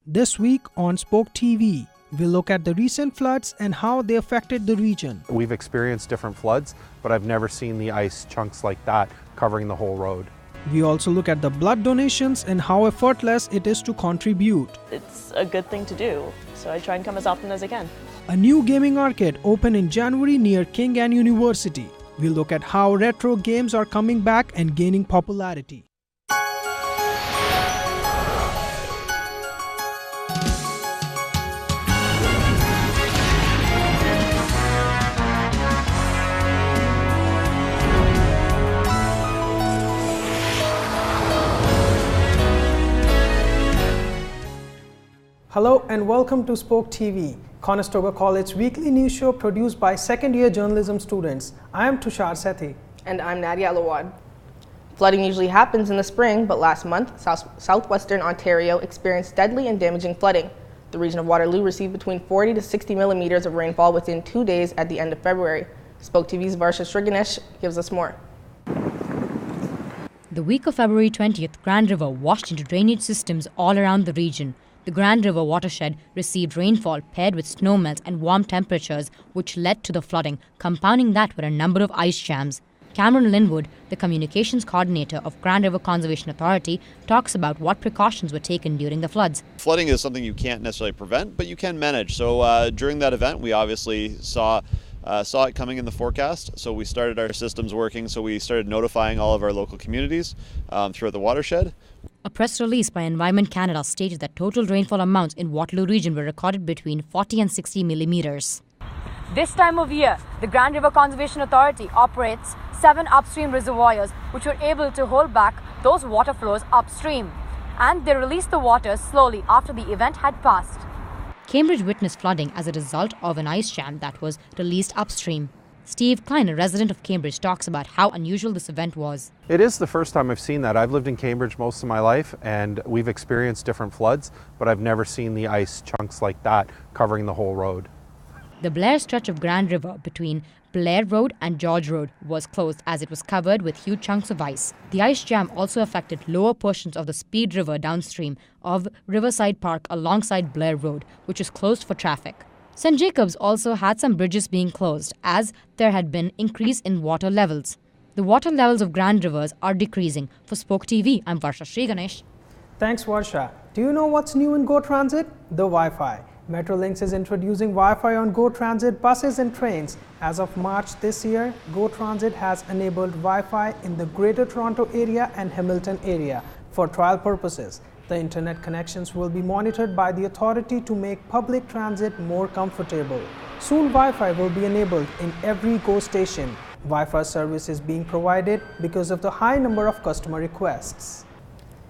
This week on Spoke TV, we'll look at the recent floods and how they affected the region. We've experienced different floods, but I've never seen the ice chunks like that covering the whole road. We also look at the blood donations and how effortless it is to contribute. It's a good thing to do, so I try and come as often as I can. A new gaming arcade opened in January near King and University. We'll look at how retro games are coming back and gaining popularity. Hello and welcome to Spoke TV, Conestoga College's weekly news show produced by second-year journalism students. I am Tushar Sethi. And I'm Nadia Alawad. Flooding usually happens in the spring, but last month, southwestern Ontario experienced deadly and damaging flooding. The region of Waterloo received between 40 to 60 millimeters of rainfall within 2 days at the end of February. Spoke TV's Varsha Sriganesh gives us more. The week of February 20th, Grand River washed into drainage systems all around the region. The Grand River watershed received rainfall paired with snowmelt and warm temperatures, which led to the flooding. Compounding that were a number of ice jams. Cameron Linwood, the communications coordinator of Grand River Conservation Authority, talks about what precautions were taken during the floods. Flooding is something you can't necessarily prevent, but you can manage. So during that event, we obviously saw it coming in the forecast, so we started our systems working, so we started notifying all of our local communities throughout the watershed. A press release by Environment Canada stated that total rainfall amounts in Waterloo region were recorded between 40 and 60 millimeters. This time of year, the Grand River Conservation Authority operates 7 upstream reservoirs which were able to hold back those water flows upstream, and they released the water slowly after the event had passed. Cambridge witnessed flooding as a result of an ice jam that was released upstream. Steve Klein, a resident of Cambridge, talks about how unusual this event was. It is the first time I've seen that. I've lived in Cambridge most of my life and we've experienced different floods, but I've never seen the ice chunks like that covering the whole road. The Blair stretch of Grand River between Blair Road and George Road was closed as it was covered with huge chunks of ice. The ice jam also affected lower portions of the Speed River downstream of Riverside Park alongside Blair Road, which is closed for traffic. St. Jacobs also had some bridges being closed as there had been increase in water levels. The water levels of Grand Rivers are decreasing. For Spoke TV, I'm Varsha Sriganesh. Thanks, Varsha. Do you know what's new in Go Transit? The Wi-Fi. Metrolinx is introducing Wi-Fi on Go Transit buses and trains. As of March this year, Go Transit has enabled Wi-Fi in the Greater Toronto area and Hamilton area for trial purposes. The internet connections will be monitored by the authority to make public transit more comfortable. Soon Wi-Fi will be enabled in every Go station. Wi-Fi service is being provided because of the high number of customer requests.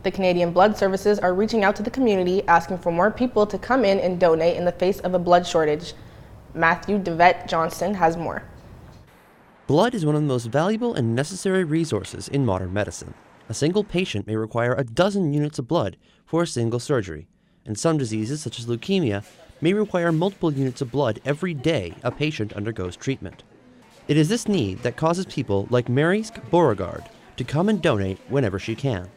The Canadian Blood Services are reaching out to the community, asking for more people to come in and donate in the face of a blood shortage. Matthew DeVette Johnston has more. Blood is one of the most valuable and necessary resources in modern medicine. A single patient may require a dozen units of blood for a single surgery, and some diseases, such as leukemia, may require multiple units of blood every day a patient undergoes treatment. It is this need that causes people like Mariska Beauregard to come and donate whenever she can.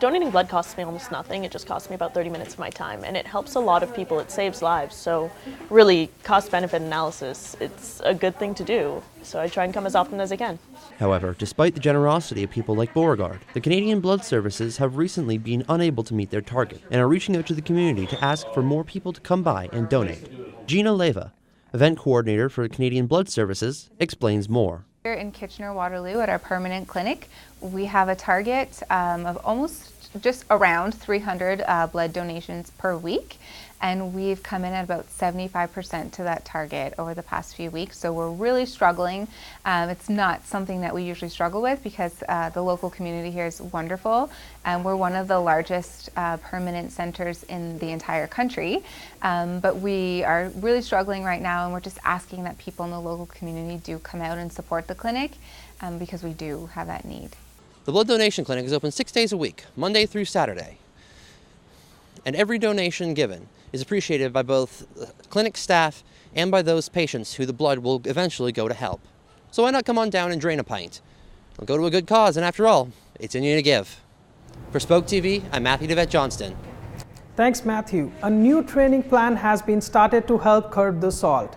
Donating blood costs me almost nothing. It just costs me about 30 minutes of my time, and it helps a lot of people. It saves lives. So really, cost-benefit analysis, it's a good thing to do. So I try and come as often as I can. However, despite the generosity of people like Beauregard, the Canadian Blood Services have recently been unable to meet their target and are reaching out to the community to ask for more people to come by and donate. Gina Leva, event coordinator for the Canadian Blood Services, explains more. Here in Kitchener-Waterloo at our permanent clinic, we have a target of almost just around 300 blood donations per week, and we've come in at about 75% to that target over the past few weeks. So we're really struggling. It's not something that we usually struggle with because the local community here is wonderful, and we're one of the largest permanent centers in the entire country. But we are really struggling right now, and we're just asking that people in the local community do come out and support the clinic because we do have that need. The blood donation clinic is open 6 days a week, Monday through Saturday. And every donation given is appreciated by both clinic staff and by those patients who the blood will eventually go to help. So why not come on down and drain a pint? It'll go to a good cause, and after all, it's in you to give. For Spoke TV, I'm Matthew DeVette Johnston. Thanks, Matthew. A new training plan has been started to help curb the salt.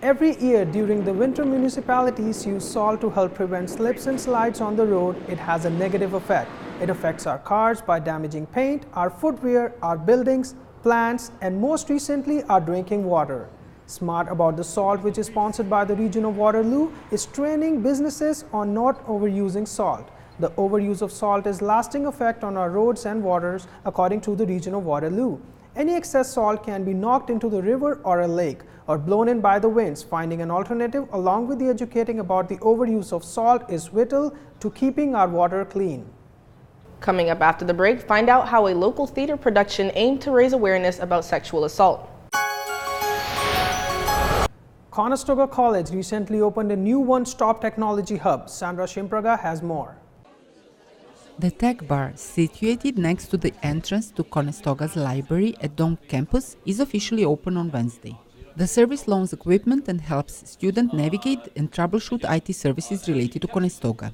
Every year during the winter, municipalities use salt to help prevent slips and slides on the road. It has a negative effect. It affects our cars by damaging paint, our footwear, our buildings, plants, and most recently, our drinking water. Smart About the Salt, which is sponsored by the region of Waterloo, is training businesses on not overusing salt. The overuse of salt is lasting effect on our roads and waters, according to the region of Waterloo. Any excess salt can be knocked into the river or a lake or blown in by the winds. Finding an alternative along with the educating about the overuse of salt is vital to keeping our water clean. Coming up after the break, find out how a local theater production aimed to raise awareness about sexual assault. Conestoga College recently opened a new one-stop technology hub. Sandra Shimpraga has more. The Tech Bar, situated next to the entrance to Conestoga's library at Dome campus, is officially open on Wednesday. The service loans equipment and helps students navigate and troubleshoot IT services related to Conestoga.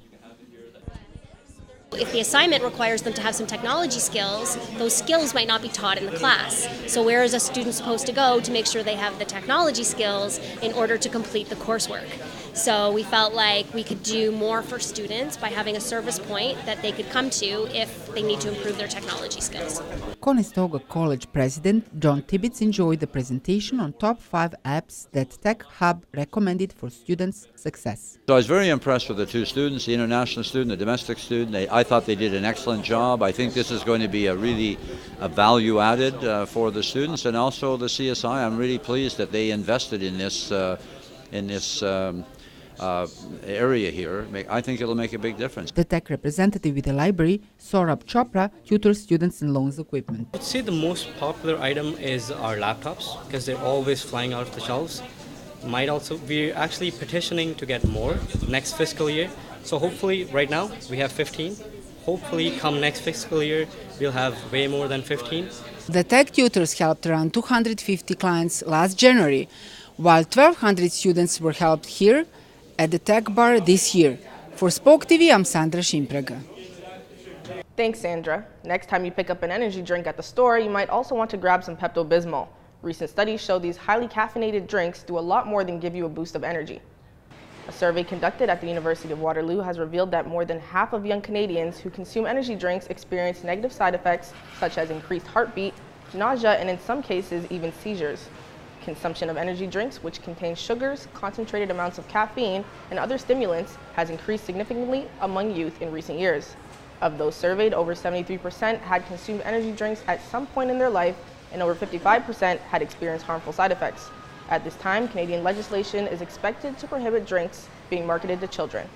If the assignment requires them to have some technology skills, those skills might not be taught in the class. So where is a student supposed to go to make sure they have the technology skills in order to complete the coursework? So we felt like we could do more for students by having a service point that they could come to if they need to improve their technology skills. Conestoga College President John Tibbetts enjoyed the presentation on top 5 apps that Tech Hub recommended for students' success. So I was very impressed with the two students, the international student, the domestic student. I thought they did an excellent job. I think this is going to be a value added for the students and also the CSI. I'm really pleased that they invested in this area here. I think it'll make a big difference. The tech representative with the library, Saurabh Chopra, tutors students in loans equipment. I'd say the most popular item is our laptops because they're always flying out of the shelves. We're actually petitioning to get more next fiscal year. So hopefully right now we have 15. Hopefully come next fiscal year we'll have way more than 15. The tech tutors helped around 250 clients last January, while 1,200 students were helped here at the Tech Bar this year. For Spoke TV, I'm Sandra Shimpraga. Thanks, Sandra. Next time you pick up an energy drink at the store, you might also want to grab some Pepto-Bismol. Recent studies show these highly caffeinated drinks do a lot more than give you a boost of energy. A survey conducted at the University of Waterloo has revealed that more than half of young Canadians who consume energy drinks experience negative side effects such as increased heartbeat, nausea, and in some cases even seizures. Consumption of energy drinks, which contain sugars, concentrated amounts of caffeine, and other stimulants, has increased significantly among youth in recent years. Of those surveyed, over 73% had consumed energy drinks at some point in their life, and over 55% had experienced harmful side effects. At this time, Canadian legislation is expected to prohibit drinks being marketed to children.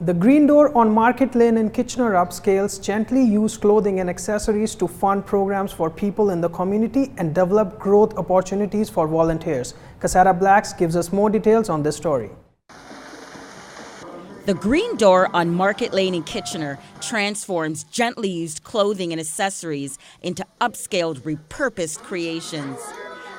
The Green Door on Market Lane in Kitchener upscales gently used clothing and accessories to fund programs for people in the community and develop growth opportunities for volunteers. Cassandra Blacks gives us more details on this story. The Green Door on Market Lane in Kitchener transforms gently used clothing and accessories into upscaled, repurposed creations.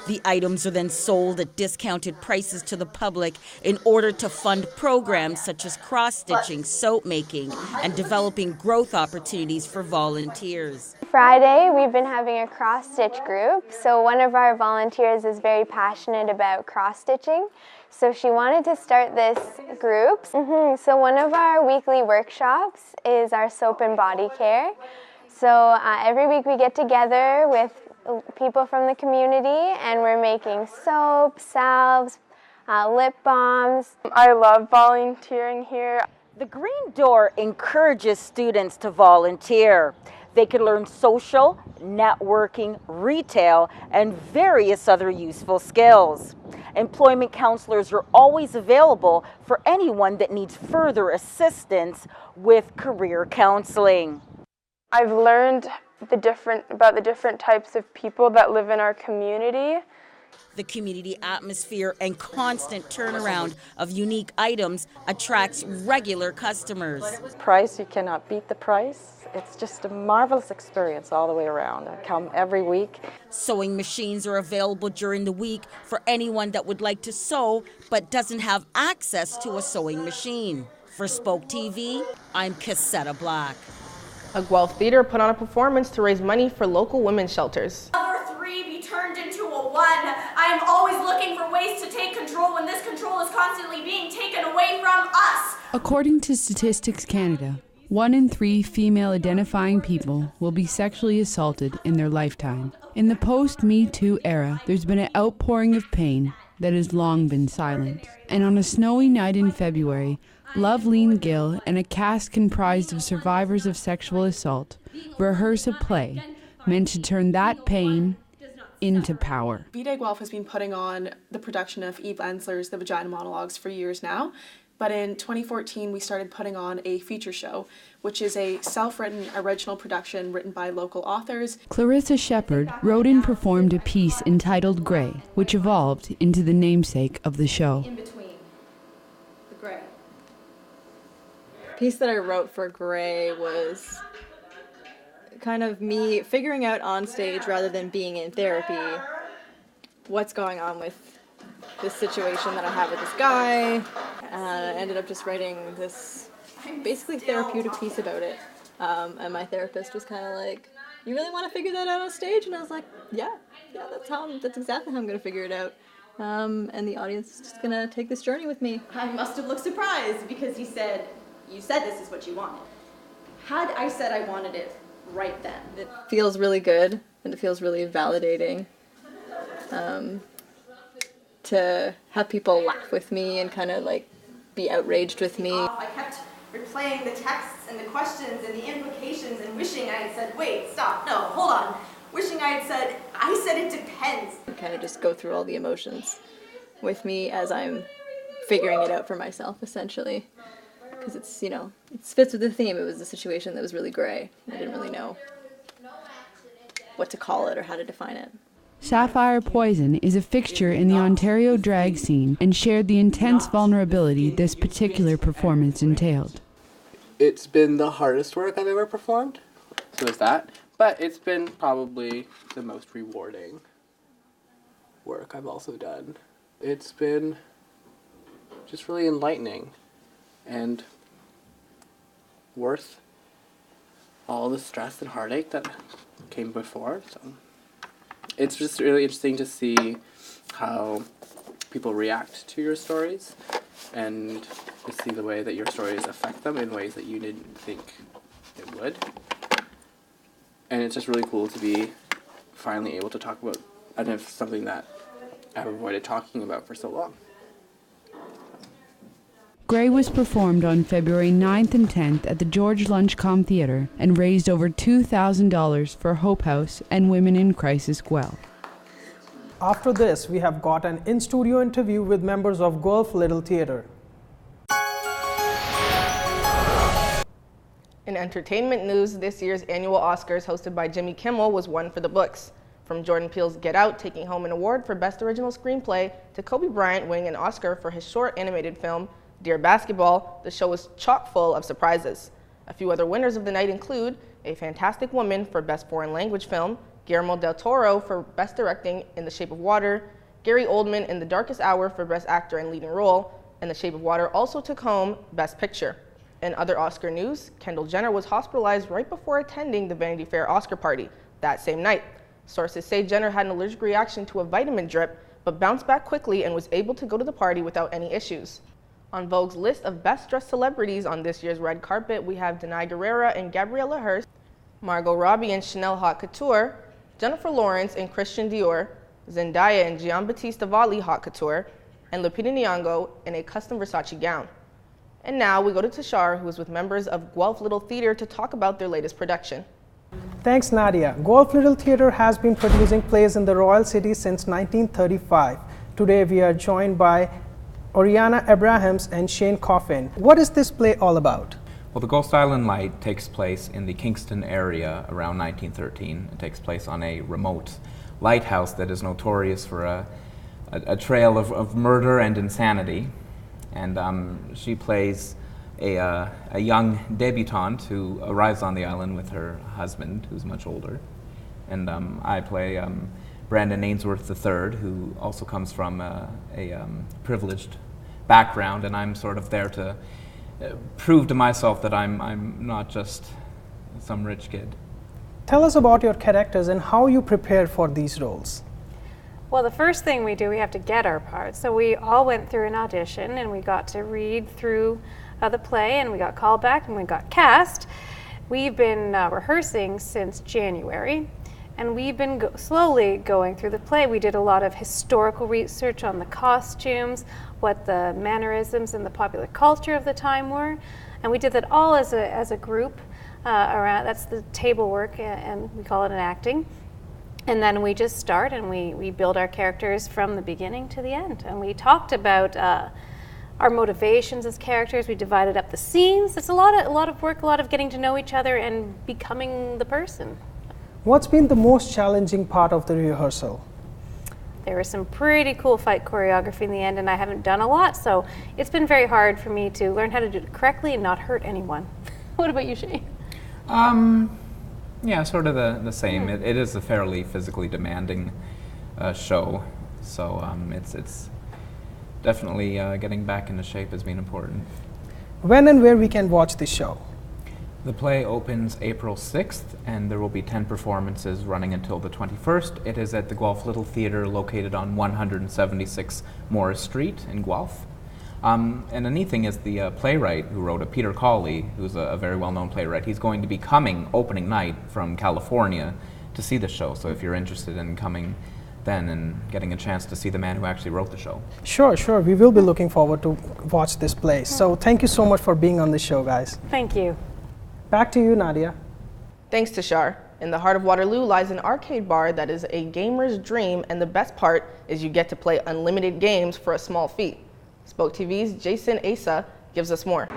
The items are then sold at discounted prices to the public in order to fund programs such as cross-stitching, soap making, and developing growth opportunities for volunteers. Friday, we've been having a cross-stitch group. So one of our volunteers is very passionate about cross-stitching. So she wanted to start this group. So one of our weekly workshops is our soap and body care. So every week we get together with people from the community and we're making soap, salves, lip balms. I love volunteering here. The Green Door encourages students to volunteer. They can learn social, networking, retail, and various other useful skills. Employment counselors are always available for anyone that needs further assistance with career counseling. I've learned about the different types of people that live in our community. The community atmosphere and constant turnaround of unique items attracts regular customers. Price, you cannot beat the price. It's just a marvelous experience all the way around. I come every week. Sewing machines are available during the week for anyone that would like to sew but doesn't have access to a sewing machine. For Spoke TV, I'm Cassandra Black. A Guelph theater put on a performance to raise money for local women's shelters. turned into a 1. I am always looking for ways to take control when this control is constantly being taken away from us. According to Statistics Canada, 1 in 3 female-identifying people will be sexually assaulted in their lifetime. In the post-Me Too era, there's been an outpouring of pain that has long been silent. And on a snowy night in February, Loveleen Gill and a cast comprised of survivors of sexual assault rehearse a play meant to turn that pain into power. VDA Guelph has been putting on the production of Eve Ensler's The Vagina Monologues for years now, but in 2014 we started putting on a feature show, which is a self-written original production written by local authors. Clarissa Shepherd wrote and performed a piece entitled Grey, which evolved into the namesake of the show. In between the Grey. The piece that I wrote for Grey was kind of me figuring out on stage rather than being in therapy what's going on with this situation that I have with this guy. I ended up just writing this basically therapeutic piece about it. And my therapist was kind of like, "You really want to figure that out on stage?" And I was like, yeah, that's exactly how I'm going to figure it out. And the audience is just going to take this journey with me. I must have looked surprised because he said, "You said this is what you wanted." Had I said I wanted it right then, It feels really good, and it feels really validating to have people laugh with me and kind of like be outraged with me. I kept replaying the texts and the questions and the implications and wishing I had said, "Wait, stop, no, hold on." Wishing I said it depends. Kind of just go through all the emotions with me as I'm figuring it out for myself, essentially. Because it's, it fits with the theme. It was a situation that was really gray. I didn't really know what to call it or how to define it. Sapphire Poison is a fixture in the Ontario drag scene and shared the intense vulnerability this particular performance entailed. It's been the hardest work I've ever performed, so there's that. But it's been probably the most rewarding work I've also done. It's been just really enlightening and worth all the stress and heartache that came before. So it's just really interesting to see how people react to your stories and to see the way that your stories affect them in ways that you didn't think it would. And it's just really cool to be finally able to talk about something that I've avoided talking about for so long. Grey was performed on February 9th and 10th at the George Lunchcomb Theatre and raised over $2,000 for Hope House and Women in Crisis Guelph. After this, we have got an in-studio interview with members of Guelph Little Theatre. In entertainment news, this year's annual Oscars hosted by Jimmy Kimmel was one for the books. From Jordan Peele's Get Out taking home an award for Best Original Screenplay to Kobe Bryant winning an Oscar for his short animated film, Dear Basketball, the show was chock full of surprises. A few other winners of the night include A Fantastic Woman for Best Foreign Language Film, Guillermo del Toro for Best Directing in The Shape of Water, Gary Oldman in The Darkest Hour for Best Actor and Leading Role, and The Shape of Water also took home Best Picture. In other Oscar news, Kendall Jenner was hospitalized right before attending the Vanity Fair Oscar party that same night. Sources say Jenner had an allergic reaction to a vitamin drip, but bounced back quickly and was able to go to the party without any issues. On Vogue's list of best dressed celebrities on this year's red carpet, we have Denai Guerrera and Gabriella Hearst, Margot Robbie and Chanel Haute Couture, Jennifer Lawrence and Christian Dior, Zendaya and Giambattista Valli Haute Couture, and Lupita Nyong'o in a custom Versace gown. And now we go to Tashar, who is with members of Guelph Little Theatre to talk about their latest production. Thanks, Nadia. Guelph Little Theatre has been producing plays in the Royal City since 1935. Today we are joined by Oriana Abrahams and Shane Coffin. What is this play all about? Well, the Ghost Island Light takes place in the Kingston area around 1913. It takes place on a remote lighthouse that is notorious for a trail of murder and insanity. And she plays a young debutante who arrives on the island with her husband, who's much older. And I play Brandon Ainsworth III, who also comes from a privileged background, and I'm sort of there to prove to myself that I'm not just some rich kid. Tell us about your characters and how you prepared for these roles. Well, the first thing we do, we have to get our parts. So we all went through an audition and we got to read through the play, and we got called back and we got cast. We've been rehearsing since January, and we've been slowly going through the play. We did a lot of historical research on the costumes, what the mannerisms and the popular culture of the time were, and we did that all as a group around. That's the table work, and we call it an acting. And then we just start and we build our characters from the beginning to the end. And we talked about our motivations as characters. We divided up the scenes. It's a lot of work, a lot of getting to know each other and becoming the person. What's been the most challenging part of the rehearsal? There was some pretty cool fight choreography in the end, and I haven't done a lot, so it's been very hard for me to learn how to do it correctly and not hurt anyone. What about you, Shane? Yeah, sort of the same. It is a fairly physically demanding show, so it's definitely getting back into shape has been important. When and where we can watch this show? The play opens April 6th, and there will be 10 performances running until the 21st. It is at the Guelph Little Theatre, located on 176 Morris Street in Guelph. And the neat thing is the playwright who wrote it, Peter Cawley, who's a very well-known playwright, he's going to be coming opening night from California to see the show. So if you're interested in coming then and getting a chance to see the man who actually wrote the show. Sure. We will be looking forward to watch this play. So thank you so much for being on the show, guys. Thank you. Back to you, Nadia. Thanks, Tashar. In the heart of Waterloo lies an arcade bar that is a gamer's dream, and the best part is you get to play unlimited games for a small fee. Spoke TV's Jason Asa gives us more.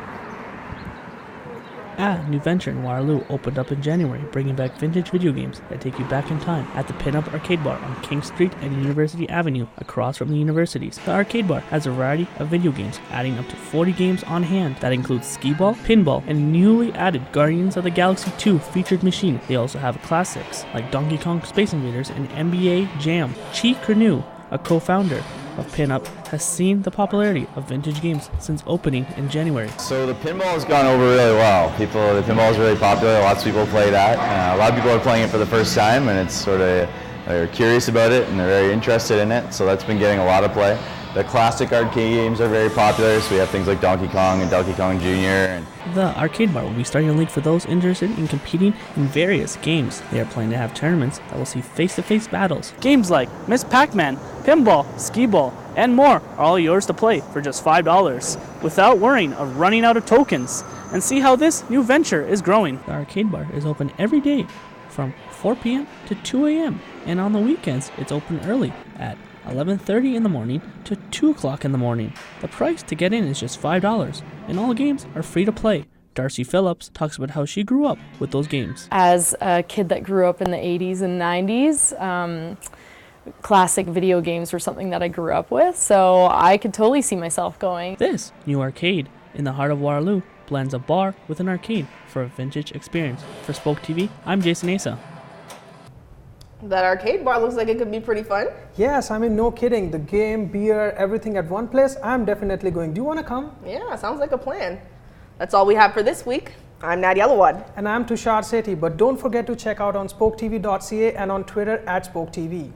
A new venture in Waterloo opened up in January, bringing back vintage video games that take you back in time at the Pin-Up Arcade Bar on King Street and University Avenue, across from the universities. The arcade bar has a variety of video games, adding up to 40 games on hand. That includes skee-ball, pinball, and newly added Guardians of the Galaxy 2 featured machine. They also have classics like Donkey Kong Space Invaders and NBA Jam. Chi Kernu, a co-founder of Pin-Up, has seen the popularity of vintage games since opening in January. So the pinball has gone over really well. The pinball is really popular. Lots of people play that. A lot of people are playing it for the first time, and it's sort of, they're curious about it and they're very interested in it. So that's been getting a lot of play. The classic arcade games are very popular, so we have things like Donkey Kong and Donkey Kong Jr. The arcade bar will be starting a league for those interested in competing in various games. They are planning to have tournaments that will see face-to-face battles. Games like Miss Pac-Man, pinball, skee-ball, and more are all yours to play for just $5 without worrying of running out of tokens. And see how this new venture is growing. The arcade bar is open every day from 4 p.m. to 2 a.m. and on the weekends it's open early at 11:30 in the morning to 2 o'clock in the morning. The price to get in is just $5, and all games are free to play. Darcy Phillips talks about how she grew up with those games. As a kid that grew up in the 80s and 90s, classic video games were something that I grew up with, so I could totally see myself going. This new arcade in the heart of Waterloo blends a bar with an arcade for a vintage experience. For Spoke TV, I'm Jason Asa. That arcade bar looks like it could be pretty fun. Yes, I mean, no kidding. The game, beer, everything at one place. I'm definitely going. Do you want to come? Yeah, sounds like a plan. That's all we have for this week. I'm Nadia Alawad. And I'm Tushar Sethi. But don't forget to check out on spoketv.ca and on Twitter @SpokeTV.